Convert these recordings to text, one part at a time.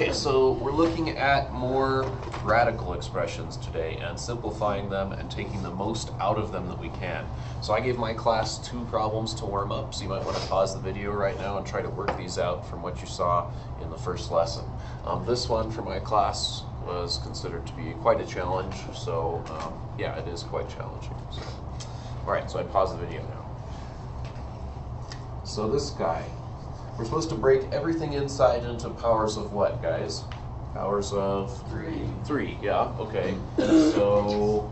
Okay, so we're looking at more radical expressions today and simplifying them and taking the most out of them that we can. So I gave my class 2 problems to warm up, so you might want to pause the video right now and try to work these out from what you saw in the first lesson. This one for my class was considered to be quite a challenge, so yeah, it is quite challenging. So. All right, so I pause the video now. So this guy, we're supposed to break everything inside into powers of what, guys? Powers of 3. 3, yeah, okay. So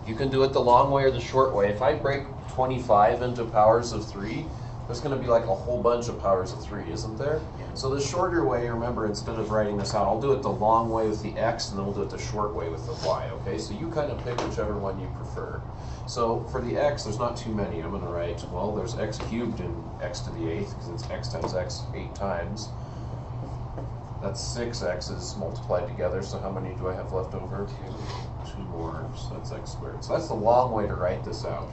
you can do it the long way or the short way. If I break 25 into powers of 3, there's going to be like a whole bunch of powers of 3, isn't there? Yeah. So the shorter way, remember, instead of writing this out, I'll do it the long way with the x, and then we'll do it the short way with the y, okay? So you kind of pick whichever one you prefer. So for the x, there's not too many. I'm going to write, well, there's x cubed in x to the 8th, because it's x times x 8 times. That's 6 x's multiplied together, so how many do I have left over? 2 more, so that's x squared. So that's the long way to write this out.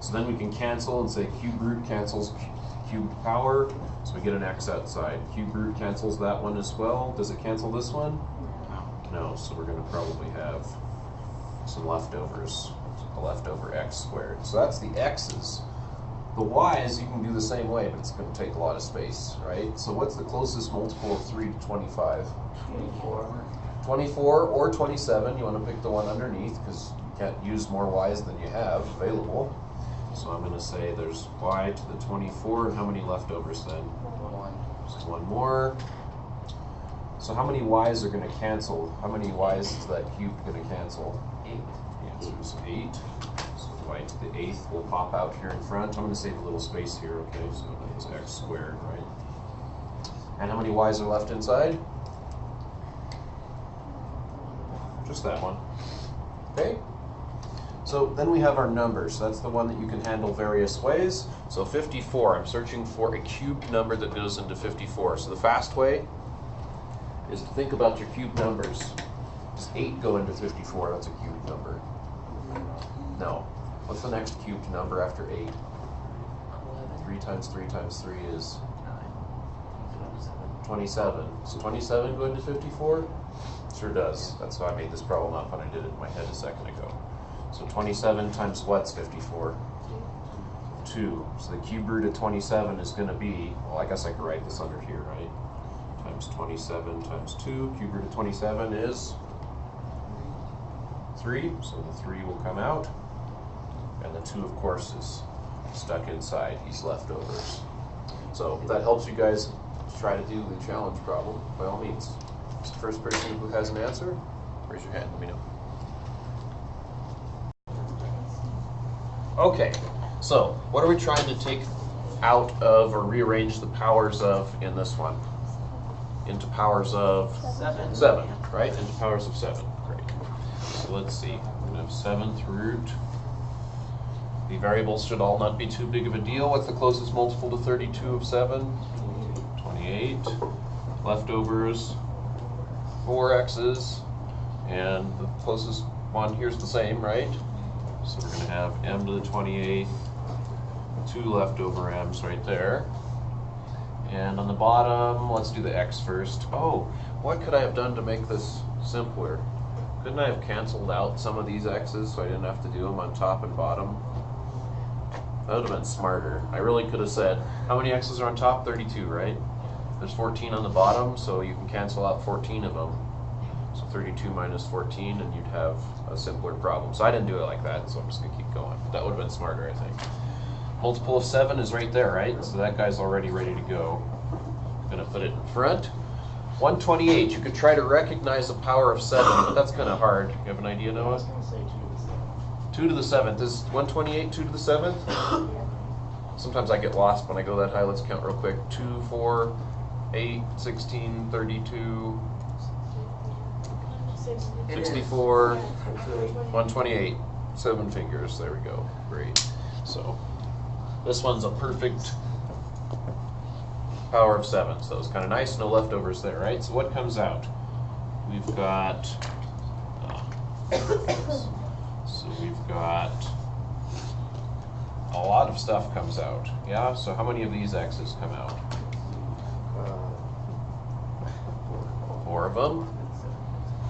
So then we can cancel and say cube root cancels cubed power, so we get an x outside. Cube root cancels that one as well. Does it cancel this one? No, so we're going to probably have some leftovers, a leftover x squared. So that's the x's. The y's you can do the same way, but it's going to take a lot of space, right? So what's the closest multiple of 3 to 25? 24. 24 or 27. You want to pick the one underneath because you can't use more y's than you have available. So I'm going to say there's y to the 24. And how many leftovers then? 1. Just one more. So how many y's are going to cancel? How many y's is that cube going to cancel? 8. The answer is 8. So y to the 8th will pop out here in front. I'm going to save a little space here, okay? So that was x squared, right? And how many y's are left inside? Just that one. Okay? So then we have our numbers. That's the one that you can handle various ways. So 54, I'm searching for a cubed number that goes into 54. So the fast way is to think about your cubed numbers. Does 8 go into 54? That's a cubed number. No. What's the next cubed number after 8? 11. 3 times 3 times 3 is 9. 27. Does 27 go into 54? Sure does. That's how I made this problem up when I did it in my head a second ago. So 27 times what's 54? 2. So the cube root of 27 is going to be, well, I guess I could write this under here, right? Times 27 times 2. Cube root of 27 is 3. So the 3 will come out. And the 2, of course, is stuck inside these leftovers. So if that helps you guys try to do the challenge problem, by all means. It's the first person who has an answer, raise your hand, let me know. Okay, so what are we trying to take out of or rearrange the powers of in this one? Into powers of 7. 7, right? Into powers of 7, great. So let's see, we're gonna have 7th root. The variables should all not be too big of a deal. What's the closest multiple to 32 of 7? 28. Leftovers, 4 x's, and the closest one here's the same, right? So we're going to have m to the 28th, 2 leftover m's right there. And on the bottom, let's do the x first. Oh, what could I have done to make this simpler? Couldn't I have canceled out some of these x's so I didn't have to do them on top and bottom? That would have been smarter. I really could have said, how many x's are on top? 32, right? There's 14 on the bottom, so you can cancel out 14 of them. So 32 minus 14, and you'd have a simpler problem. So I didn't do it like that, so I'm just going to keep going. That would have been smarter, I think. Multiple of 7 is right there, right? So that guy's already ready to go. I'm going to put it in front. 128, you could try to recognize the power of 7, but that's kind of hard. You have an idea, Noah? I was going to say 2 to the 7th. 2 to the 7th. Is 128 2 to the 7th? Sometimes I get lost when I go that high. Let's count real quick. 2, 4, 8, 16, 32, 64, 128. 7 fingers. There we go. Great. So this one's a perfect power of 7. So it's kind of nice. No leftovers there, right? So what comes out? We've got... so we've got a lot of stuff comes out. Yeah, so how many of these x's come out? 4 of them.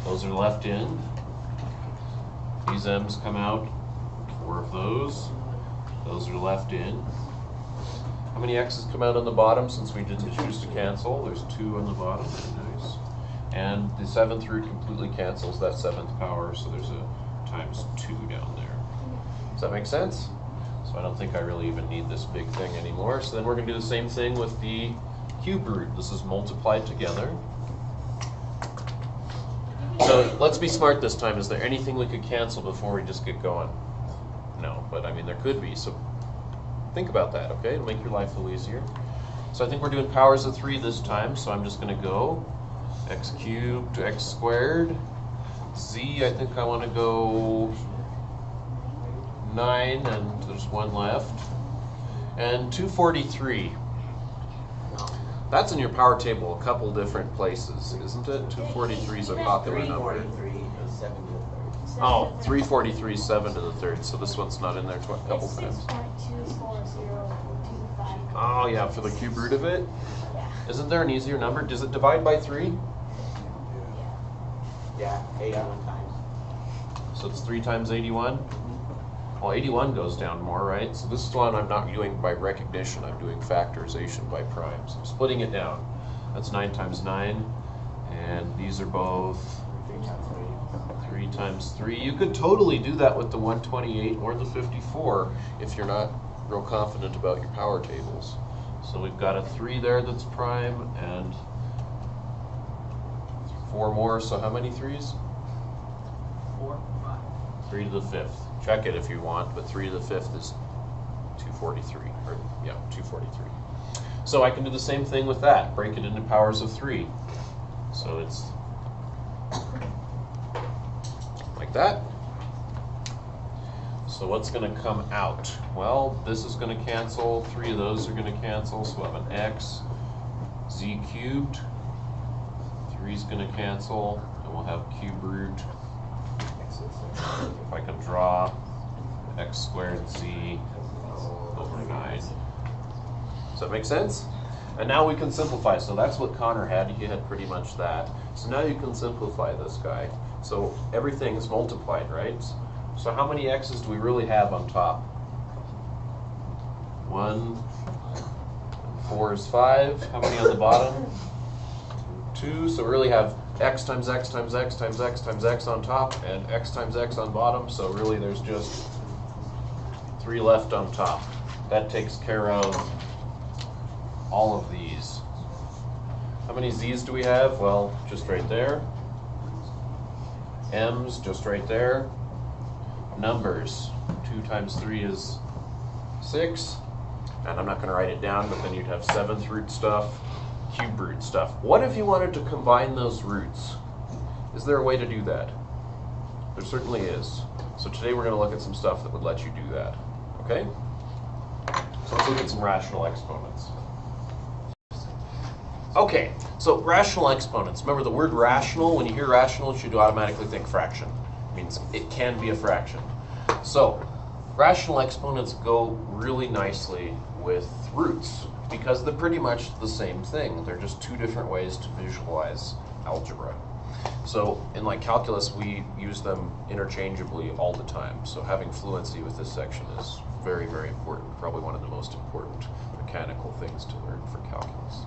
Those are left in. These m's come out. 4 of those. Those are left in. How many x's come out on the bottom since we didn't choose to cancel? There's 2 on the bottom. Very nice. And the 7th root completely cancels that 7th power, so there's a times 2 down there. Does that make sense? So I don't think I really even need this big thing anymore. So then we're going to do the same thing with the cube root. This is multiplied together. So let's be smart this time. Is there anything we could cancel before we just get going? No, but I mean there could be. So think about that, okay? It'll make your life a little easier. So I think we're doing powers of 3 this time. So I'm just going to go x cubed to x squared. Z, I think I want to go 9, and there's 1 left. And 243. That's in your power table a couple different places, isn't it? 243 is a popular number. 343 is 7 to the third. Oh, 343 is 7 to the third, so this one's not in there a couple times. 6.24025. Oh yeah, for the cube root of it? Yeah. Isn't there an easier number? Does it divide by 3? Yeah, 81 times. So it's 3 times 81? Well, 81 goes down more, right? So this one I'm not doing by recognition, I'm doing factorization by primes. I'm splitting it down. That's 9 times 9, and these are both 3 times 3 times 3. You could totally do that with the 128 or the 54 if you're not real confident about your power tables. So we've got a 3 there that's prime, and 4 more, so how many 3s? 4, 3 to the 5th. Check it if you want, but 3 to the 5th is 243, or yeah, 243. So I can do the same thing with that, break it into powers of 3. So it's like that. So what's going to come out? Well, this is going to cancel, 3 of those are going to cancel, so we'll have an x, z cubed, 3 is going to cancel, and we'll have cube root. If I can draw x squared z over 9. Does that make sense? And now we can simplify. So that's what Connor had. He had pretty much that. So now you can simplify this guy. So everything is multiplied, right? So how many x's do we really have on top? 1, 4 is 5. How many on the bottom? 2. So we really have x times x times x times x times x on top and x times x on bottom, so really there's just 3 left on top. That takes care of all of these. How many z's do we have? Well, just right there. M's just right there. Numbers, 2 times 3 is 6, and I'm not going to write it down, but then you'd have 7th root stuff, cube root stuff. What if you wanted to combine those roots? Is there a way to do that? There certainly is. So today we're going to look at some stuff that would let you do that. Okay? So let's look at some rational exponents. Okay, so rational exponents. Remember the word rational, when you hear rational, you should automatically think fraction. It means it can be a fraction. So rational exponents go really nicely with roots, because they're pretty much the same thing. They're just 2 different ways to visualize algebra. So in like calculus, we use them interchangeably all the time. So having fluency with this section is very, very important. Probably one of the most important mechanical things to learn for calculus.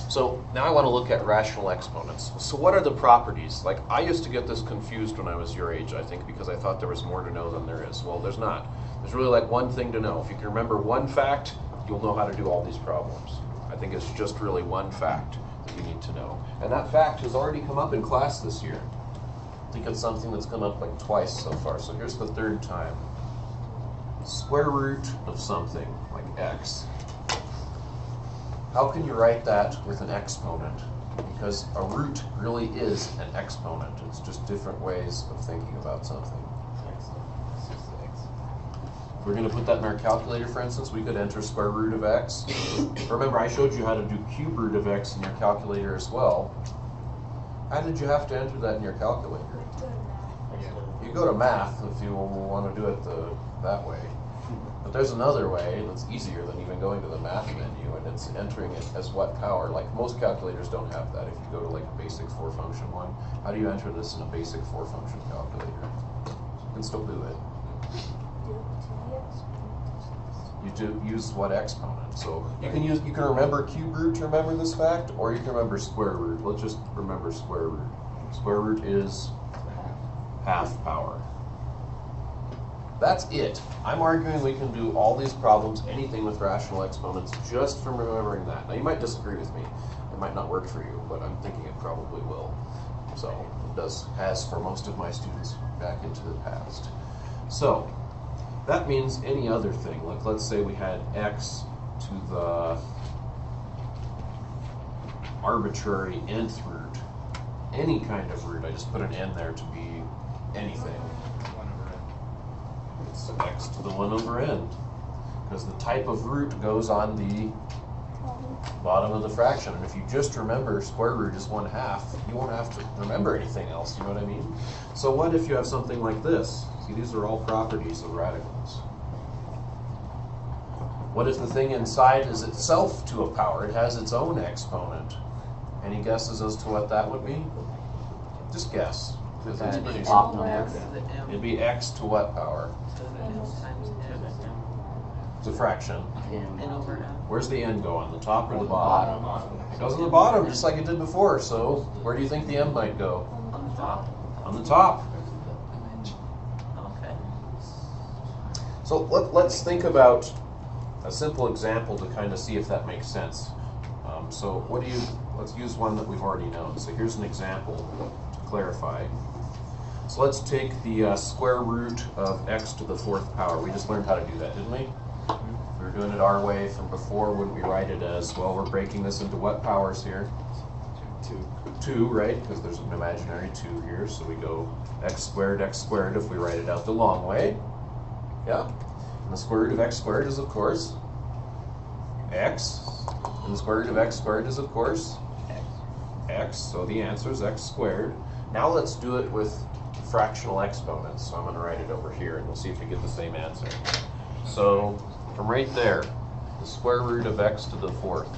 So now I want to look at rational exponents. So what are the properties? Like I used to get this confused when I was your age, I think, because I thought there was more to know than there is. Well, there's not. There's really like one thing to know. If you can remember one fact, you'll know how to do all these problems. I think it's just really one fact that you need to know. And that fact has already come up in class this year. I think it's something that's come up like twice so far. So here's the 3rd time. Square root of something, like x. How can you write that with an exponent? Because a root really is an exponent. It's just different ways of thinking about something. If we're going to put that in our calculator, for instance, we could enter square root of x. Remember, I showed you how to do cube root of x in your calculator as well. How did you have to enter that in your calculator? You go to math if you want to do it that way. But there's another way that's easier than even going to the math menu, and it's entering it as what power. Like most calculators don't have that. If you go to like a basic 4 function one, how do you enter this in a basic 4 function calculator? You can still do it. You do use what exponent. So you can remember cube root to remember this fact, or you can remember square root. Let's just remember square root. Square root is half power. That's it. I'm arguing we can do all these problems, anything with rational exponents, just from remembering that. Now you might disagree with me. It might not work for you, but I'm thinking it probably will. So it has for most of my students back into the past. So that means any other thing. Like let's say we had x to the arbitrary nth root. Any kind of root. I just put an n there to be anything. It's x to the 1 over n, because the type of root goes on the bottom of the fraction. And if you just remember square root is 1/2, you won't have to remember anything else, you know what I mean? So what if you have something like this? See, these are all properties of radicals. What if the thing inside is itself to a power? It has its own exponent. Any guesses as to what that would be? Just guess. Because it's pretty Top simple. number. It'd be x to what power? It's a fraction. Where's the n go, on the top or the bottom? It goes on the bottom, just like it did before. So where do you think the m might go? On the top. On the top. Okay. So let's think about a simple example to kind of see if that makes sense. So let's use one that we've already known. So here's an example to clarify. So let's take the square root of x to the 4th power. We just learned how to do that, didn't we? If we were doing it our way from before, wouldn't we write it as, well, we're breaking this into what powers here? 2, right? Because there's an imaginary 2 here, so we go x squared if we write it out the long way. Yeah? And the square root of x squared is, of course, x. And the square root of x squared is, of course, x. So the answer is x squared. Now let's do it with fractional exponents. So I'm going to write it over here, and we'll see if we get the same answer. So from right there, the square root of x to the 4th.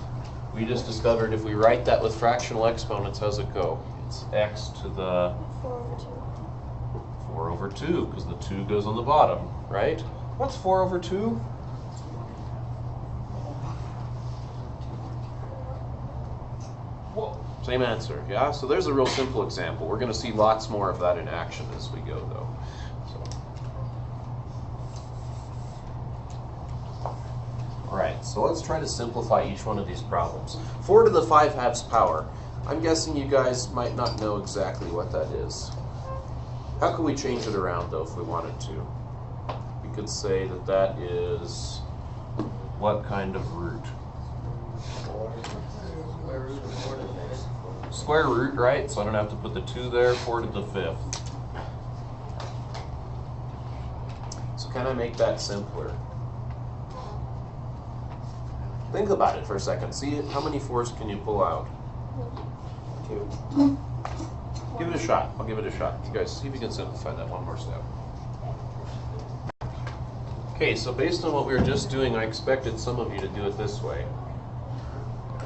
We just discovered if we write that with fractional exponents, how's it go? It's x to the 4 over 2, because the 2 goes on the bottom, right? What's 4 over 2? Whoa. Same answer, yeah? So there's a real simple example. We're going to see lots more of that in action as we go, though. All right, so let's try to simplify each one of these problems. 4 to the 5/2 power. I'm guessing you guys might not know exactly what that is. How can we change it around, though, if we wanted to? We could say that that is what kind of root? Square root, right? So I don't have to put the 2 there, 4 to the 5th. So can I make that simpler? Think about it for a second. See how many 4s can you pull out? 2. Give it a shot. I'll give it a shot. You guys, see if you can simplify that one more step. Okay, so based on what we were just doing, I expected some of you to do it this way.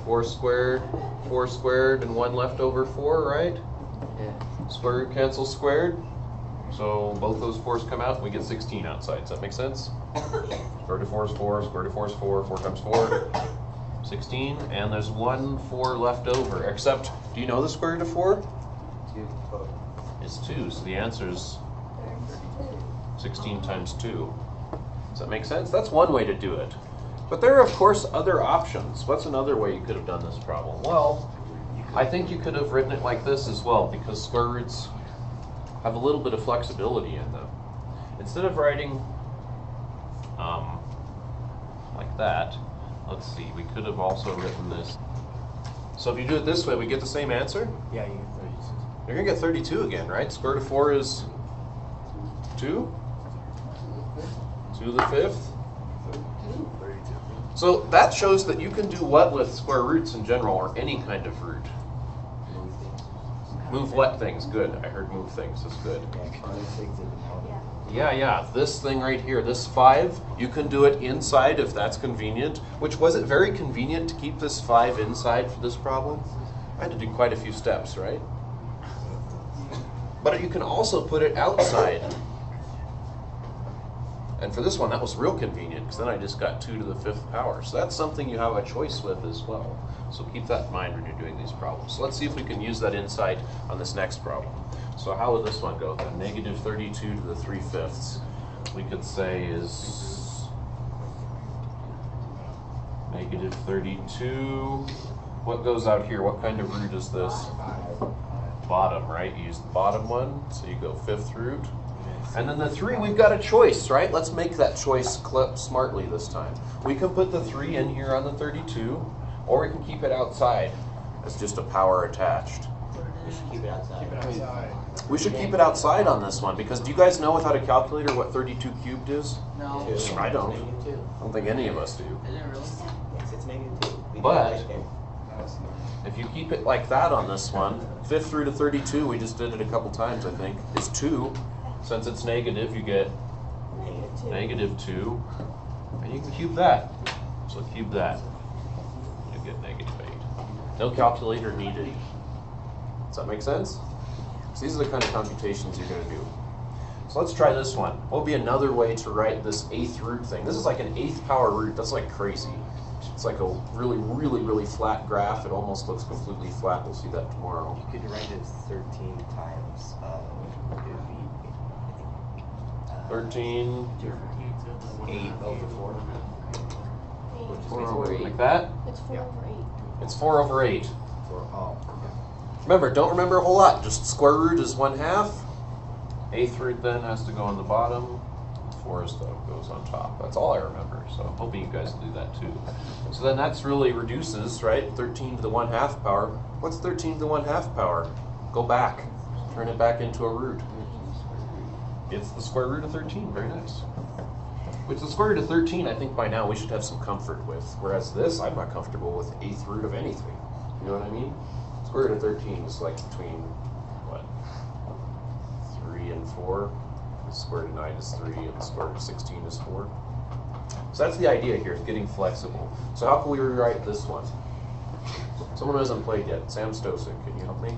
4 squared, and 1 left over 4, right? Yeah. Square root cancels squared. So both those 4s come out, and we get 16 outside. Does that make sense? Square root of 4 is 4, square root of 4 is 4, 4 times 4, 16, and there's 1 4 left over. Except, do you know the square root of 4? 2. It's 2, so the answer is 16 times 2. Does that make sense? That's one way to do it. But there are, of course, other options. What's another way you could have done this problem? Well, I think you could have written it like this as well, because square roots have a little bit of flexibility in them. Instead of writing like that, let's see, we could have also written this. So if you do it this way, we get the same answer? Yeah, you get 36. You're going to get 32 again, right? Square root of 4 is 2? 2 to the 5th? So that shows that you can do what with square roots in general, or any kind of root? Move what things? Good. I heard move things. That's good. Yeah, this thing right here, this 5, you can do it inside if that's convenient. Which, was it very convenient to keep this 5 inside for this problem? I had to do quite a few steps, right? But you can also put it outside. And for this one, that was real convenient, because then I just got 2 to the 5th power. So that's something you have a choice with as well. So keep that in mind when you're doing these problems. So let's see if we can use that insight on this next problem. So how would this one go then? Negative 32 to the 3/5. We could say is negative 32. What goes out here? What kind of root is this? Bottom, right? You use the bottom one, so you go 5th root. And then the 3, we've got a choice, right? Let's make that choice smartly this time. We can put the 3 in here on the 32, or we can keep it outside as just a power attached. We should keep it outside. Keep it outside. We should keep it outside on this one, because do you guys know without a calculator what 32 cubed is? No. Two. I don't. It's -2. I don't think any of us do. Is it really? Yes, it's -2. We But- did it right there. If you keep it like that on this one, 5th root of 32, we just did it a couple times, I think, is 2. Since it's negative, you get -2. And you can cube that. So cube that. You get -8. No calculator needed. Does that make sense? So these are the kind of computations you're going to do. So let's try this one. What would be another way to write this 8th root thing? This is like an 8th power root. That's like crazy. It's like a really flat graph. It almost looks completely flat. We'll see that tomorrow. You could write it as 13 times. It would be, 13, 8 over 4. 4 over 8. Like that? It's 4 over 8. It's 4 over 8. Oh, Remember, don't remember a whole lot. Just square root is 1/2. 8th root then has to go on the bottom. 4 is goes on top. That's all I remember. So I'm hoping you guys will do that too. So then that's really reduces, right? 13 to the 1/2 power. What's 13 to the 1/2 power? Go back. Turn it back into a root. It's the square root of 13. Very nice. Which the square root of 13, I think by now we should have some comfort with. Whereas this, I'm not comfortable with 8th root of anything. You know what I mean? Square root of 13 is like between, what, 3 and 4. The square root of 9 is 3, and the square root of 16 is 4. So that's the idea here, is getting flexible. So how can we rewrite this one? Someone who hasn't played yet. Sam Stosik, can you help me?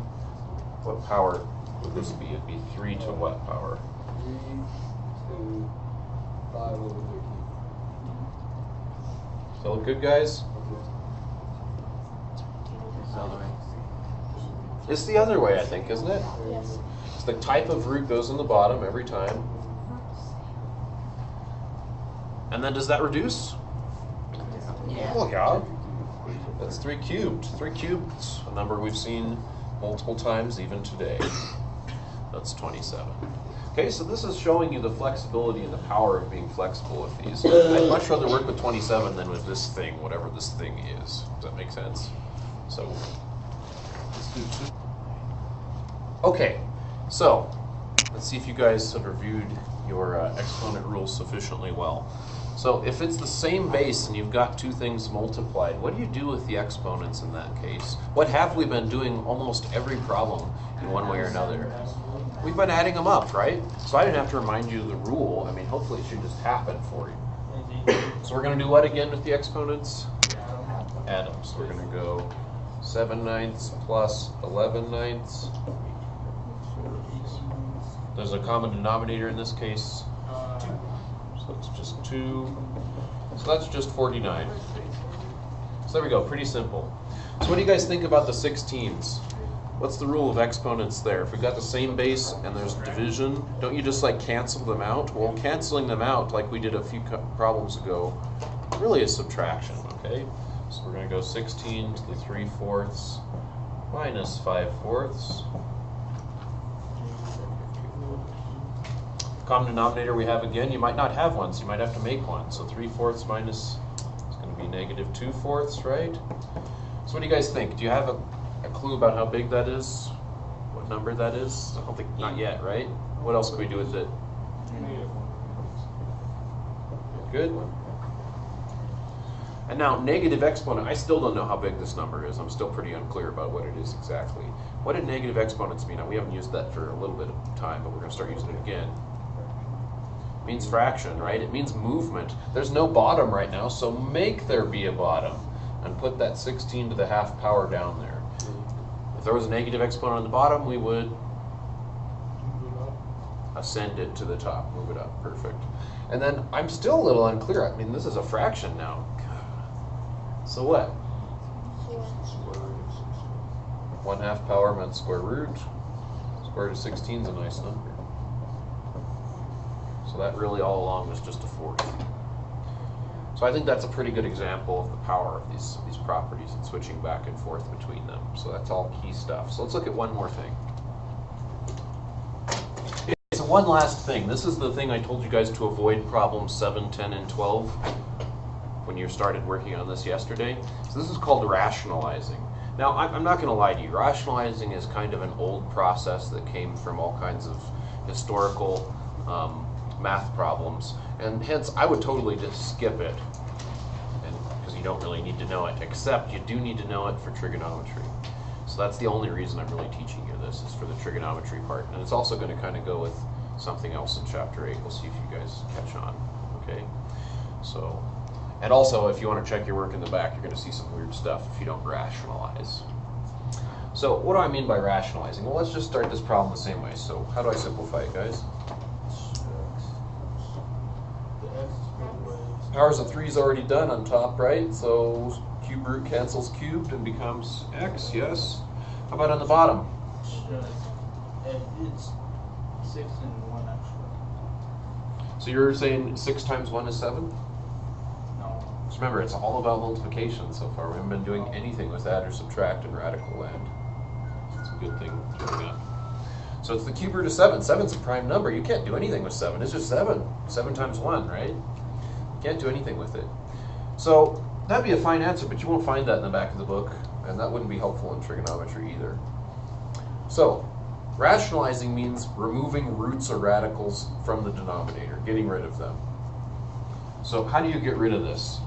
What power would this be? It'd be 3 to what power? 3 to 5 over 13. Still good, guys? It's the other way, I think, isn't it? Yes. It's the type of root goes in the bottom every time. And then does that reduce? Yeah. Well, yeah. That's 3 cubed. 3 cubed is a number we've seen multiple times even today. That's 27. Okay, so this is showing you the flexibility and the power of being flexible with these. I'd much rather work with 27 than with this thing, whatever this thing is. Does that make sense? So, let's do 2. Okay, so let's see if you guys have reviewed your exponent rules sufficiently well. So if it's the same base and you've got 2 things multiplied, what do you do with the exponents in that case? What have we been doing almost every problem in one way or another? We've been adding them up, right? So I didn't have to remind you of the rule. I mean, hopefully it should just happen for you. So we're going to do what again with the exponents? Add them. So we're going to go 7/9 plus 11/9. There's a common denominator in this case, 2. So it's just 2. So that's just 49. So there we go, pretty simple. So what do you guys think about the 16s? What's the rule of exponents there? If we've got the same base and there's division, don't you just like cancel them out? Well, canceling them out like we did a few problems ago really is subtraction, okay? So we're going to go 16 to the 3/4 minus 5/4. Common denominator we have again, you might not have one, so you might have to make one. So 3/4 minus, it's going to be negative 2/4, right? So what do you guys think? Do you have a clue about how big that is? What number that is? I don't think, not yet, right? What else can we do with it? Good. And now, negative exponent, I still don't know how big this number is. I'm still pretty unclear about what it is exactly. What did negative exponents mean? Now, we haven't used that for a little bit of time, but we're going to start using it again. means fraction, right? It means movement. There's no bottom right now, so make there be a bottom and put that 16 to the half power down there. If there was a negative exponent on the bottom, we would ascend it to the top, move it up, perfect. And then I'm still a little unclear. I mean, this is a fraction now. So what? 1/2 power meant square root. Square root of 16 is a nice number. So that really all along was just a fourth. So I think that's a pretty good example of the power of these properties and switching back and forth between them. So that's all key stuff. So let's look at one more thing. So one last thing. This is the thing I told you guys to avoid problems 7, 10, and 12 when you started working on this yesterday. So this is called rationalizing. Now, I'm not going to lie to you. Rationalizing is kind of an old process that came from all kinds of historical math problems, and hence I would totally just skip it, and because you don't really need to know it, except you do need to know it for trigonometry. So that's the only reason I'm really teaching you this, is for the trigonometry part, and it's also going to kind of go with something else in chapter 8. We'll see if you guys catch on, okay? So, and also if you want to check your work in the back, you're going to see some weird stuff if you don't rationalize. So what do I mean by rationalizing? Well, let's just start this problem the same way. So how do I simplify it, guys? Powers of 3 is already done on top, right? So cube root cancels cubed and becomes x, yes? How about on the bottom? It's 6 and 1 extra. So you're saying 6 times 1 is 7? No. Just remember, it's all about multiplication so far. We haven't been doing anything with add or subtract in radical land. It's a good thing doing that. So it's the cube root of 7. 7's a prime number. You can't do anything with 7. It's just 7. 7 times 1, right? Can't do anything with it. So that'd be a fine answer, but you won't find that in the back of the book, and that wouldn't be helpful in trigonometry either. So rationalizing means removing roots or radicals from the denominator, getting rid of them. So how do you get rid of this?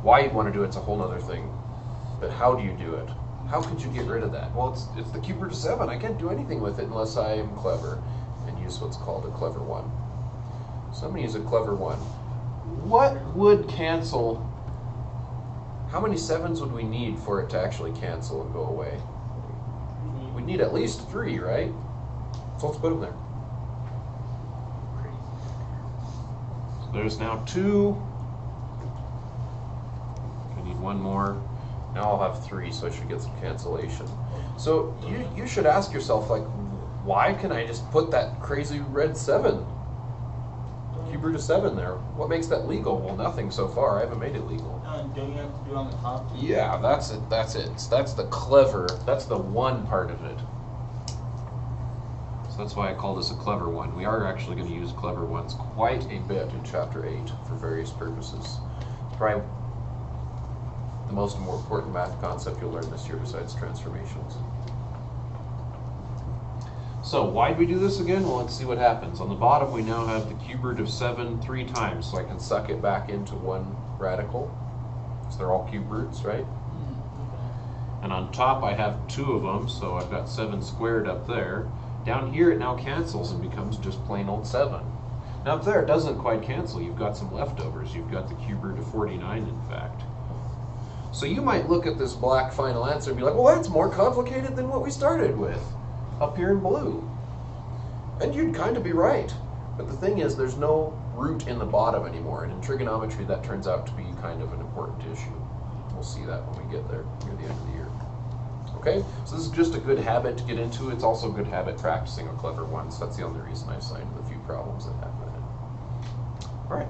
Why you want to do it's a whole other thing, but how do you do it? How could you get rid of that? Well, it's the cube root of 7. I can't do anything with it unless I am clever and use what's called a clever 1. So I'm going to use a clever 1. What would cancel? How many 7s would we need for it to actually cancel and go away? We need at least 3, right? So let's put them there. So there's now 2. I need 1 more. Now I'll have 3, so I should get some cancellation. So you should ask yourself, like, why can I just put that crazy red 7? Cube root of 7 there. What makes that legal? Well, nothing so far. I haven't made it legal. Don't you have to do it on the top? Yeah, that's it. That's it. So that's the clever. That's the 1 part of it. So that's why I call this a clever 1. We are actually going to use clever 1s quite a bit in chapter 8 for various purposes. Probably the most important math concept you'll learn this year besides transformations. So why do we do this again? Well, let's see what happens. On the bottom, we now have the cube root of 7 3 times, so I can suck it back into 1 radical. So they're all cube roots, right? And on top, I have 2 of them, so I've got 7 squared up there. Down here, it now cancels and becomes just plain old 7. Now up there, it doesn't quite cancel. You've got some leftovers. You've got the cube root of 49, in fact. So you might look at this black final answer and be like, well, that's more complicated than what we started with up here in blue. And you'd kind of be right. But the thing is, there's no root in the bottom anymore, and in trigonometry that turns out to be kind of an important issue. We'll see that when we get there near the end of the year. Okay, so this is just a good habit to get into. It's also a good habit practicing a clever 1, so that's the only reason I assigned the few problems that have that in it. All right.